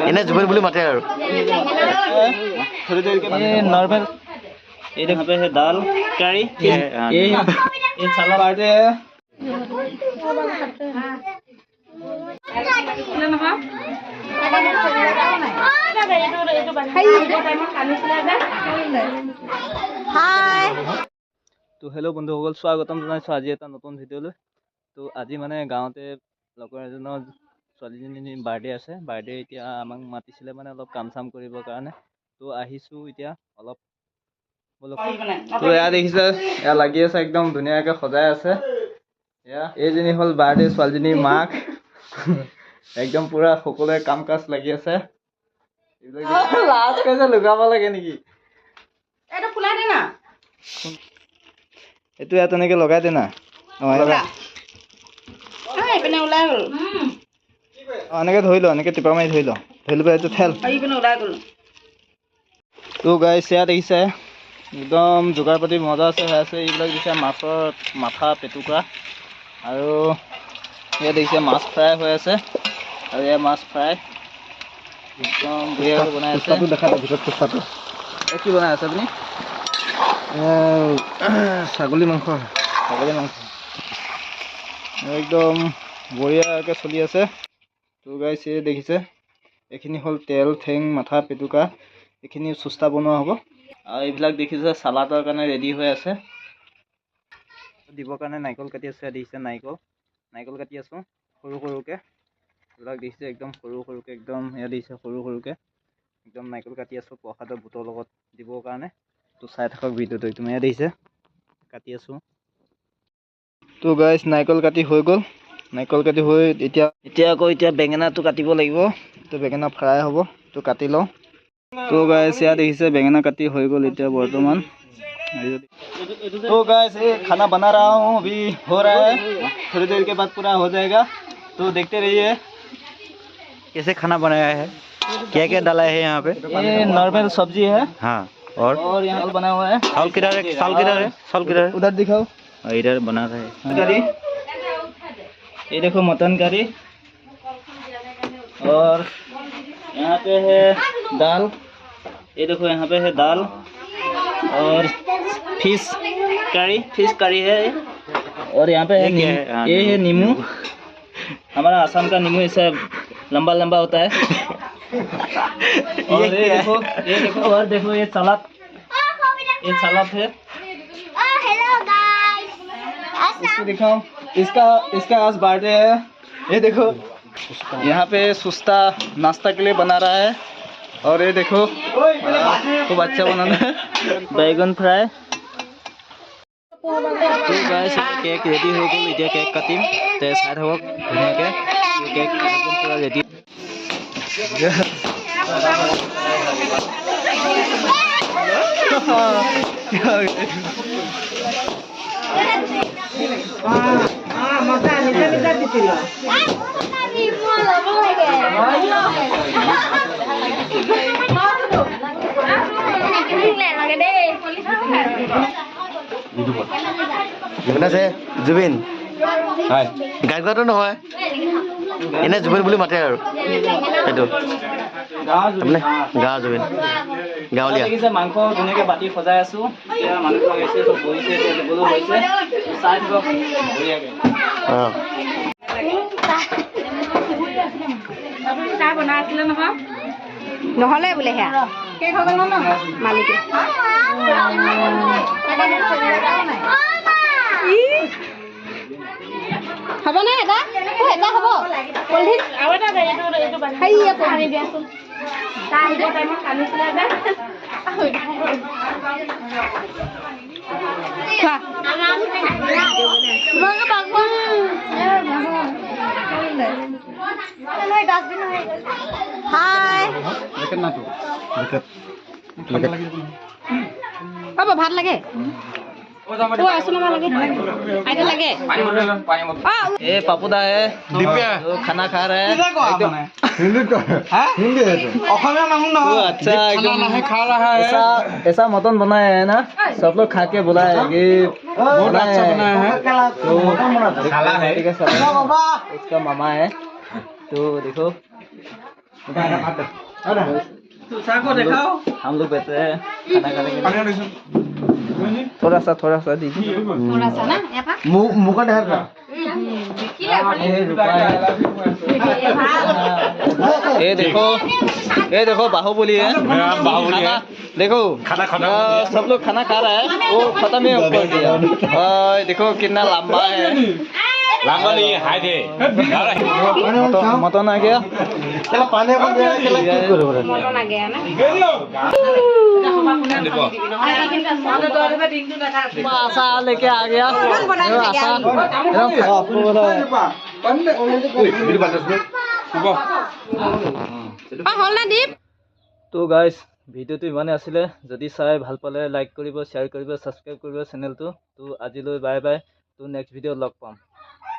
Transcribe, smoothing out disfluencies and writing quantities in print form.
এনে জুবেন বুলি মাতে আৰু नॉर्मल ये यहाँ पे है दाल करी ये सलाद आते हैं हाय तो हेलो बंधुসকল स्वागतम জনাইছো আজি এটা নতুন ভিডিঅ'লৈ তো আজি মানে গাঁৱতে লগৰ এজনৰ ছোৱালীজনীৰ বাৰ্থডে আছে বাৰ্থডে এতিয়া আমাক মাতিছিলে মানে অলপ কাম চাম কৰিবৰ কাৰণে তো আহিছো এতিয়া অলপ তো এয়া দেখিছে এয়া লাগি আছে একদম ধুনীয়াকৈ সজাই আছে এয়া এইজনী হ'ল বাৰ্থডে ছোৱালীজনীৰ মাক একদম পুৰা সকলোৱে কাম কাজ লাগি আছে এইবিলাক লাজ কৈছে লুকাব লাগে নেকি এটা ফুলাই দে না এইটো ইয়াত তেনেকৈ লগাই দে না এইপিনে ওলাই গ'ল এনেকৈ ধৰি ল এনেকৈ টিপা মাৰি ধৰি ল পেলাই এইটো ঠেল এইপিনে ওলাই গ'ল তো গাইছ এয়া দেখিছে একদম যোগাৰ পাতি মজা আছে হৈ আছে এইবিলাক দিছে মাছৰ মাথা পেটুকা আৰু এয়া দেখিছে মাছ ফ্ৰাই হৈ আছে আৰু এয়া মাছ ফ্ৰাই একদম বঢ়িয়াকৈ বনাই আছে দেখা ভিতৰত পুষ্পাটো কি বনাই আছে আপুনি ছাগলী মাংস একদম বঢ়িয়াকৈ চলি আছে তো গাইছ এই দেখিছে এইখিনি হ'ল তেল ঠেং মাথা পেটুকা এইখিনি চুস্তা বনোৱা হ'ব আৰু এইবিলাক দেখিছে চালাডৰ কাৰণে ৰেডি হৈ আছে দিবৰ কাৰণে নাৰিকল কাটি আছে দেখিছে নাৰিকল কাটি আছোঁ সৰু সৰুকৈ এইবিলাক দেখিছে একদম সৰু সৰুকৈ একদম এয়া দেখিছে সৰু সৰুকৈ একদম নাৰিকল কাটি আছোঁ প্ৰসাদৰ বুটৰ লগত দিবৰ কাৰণে তো চাই থাকক ভিডিঅ'টো একদম এয়া দেখিছে কাটি আছোঁ তো গাইছ নাৰিকল কাটি হৈ গ'ল নাৰিকল কাটি হৈ এতিয়া আকৌ বেঙেনাটো কাটিব লাগিব তো বেঙেনা ফ্ৰাই হ'ব তো কাটি লওঁ तो गाइस यार देखिए बैंगना कटी हो गल इतना बर्तमान तो गाइस ये खाना बना रहा हूँ अभी हो रहा है थोड़ी देर के बाद पूरा हो जाएगा तो देखते रहिए कैसे खाना बनाया है क्या क्या डाला है यहाँ पे ये नॉर्मल सब्जी है हाँ और यहाँ बना हुआ है साल किधर है उधर दिखाओ इधर बना रहा है करी ये देखो मटन करी और यहाँ पे है दाल ये देखो यहाँ पे है दाल और फिश करी है और यहाँ पे है ये है नींबू हमारा आसाम का नींबू ऐसा लंबा लंबा होता है और ये देखो और देखो ये सलाद है इसको दिखाओ इसका आज बर्थडे है ये देखो यहाँ पे सुस्ता नाश्ता के लिए बना रहा है और ये देखो खूब अच्छा बनाना है बैगन फ्राई तो गाइस केक रेडी हो गल इतना केक काटिम ते चाই থাকক ধুনীয়াকৈ केक एकदम पूरा रेडी मजा निजा निजा दिছিল জুবিন গাই গোৱাটো নহয় এনে জুবিন বুলি মাতে আৰু সেইটো গাঁৱৰ জুবিন গাঁৱলীয়া দেখিছে মাংস ধুনীয়াকৈ বাতি সজাই আছোঁ এতিয়া মানুহ আহিছে চব বহিছে দিবলৈ হৈছে চাই থাকক বঢ়িয়াকৈ চাহ বনাই আছিলে নহয় নহ'লে বোলে সেয়া কেক হৈ গ'ল ন মালিকে হ'বনে এটা হ'ব পলিথিন আৰু এটা এইটো পানী দিয়াচোন তাৰ আহিব টাইমত কান্দিছিলে যে হাই হ'ব ভাত লাগে ये पापूदा है तो खाना खा रहे हैं अच्छा ऐसा मटन बनाया है ना सब लोग खा के बुलाए कि बहुत अच्छा बनाया है तो उसका मामा है तो देखो हम लोग बैठे हैं खाना खाने के लिए थोड़ा सा दीजिए मुका ढहर का ये देखो बाहुबली है देखो सब लोग खाना खा रहा है वो खत्म ही कर दिया देखो कितना लंबा है मटन आ गया आशा लेके आ गया तो गाइस ভিডিওটো ইমানে আছিলে যদি চাই ভাল পালে লাইক কৰিব শ্বেয়াৰ কৰিব সাবস্ক্ৰাইব কৰিব চেনেলটো তো আজিলৈ বাই বাই তো নেক্সট ভিডিঅ' লগ পাম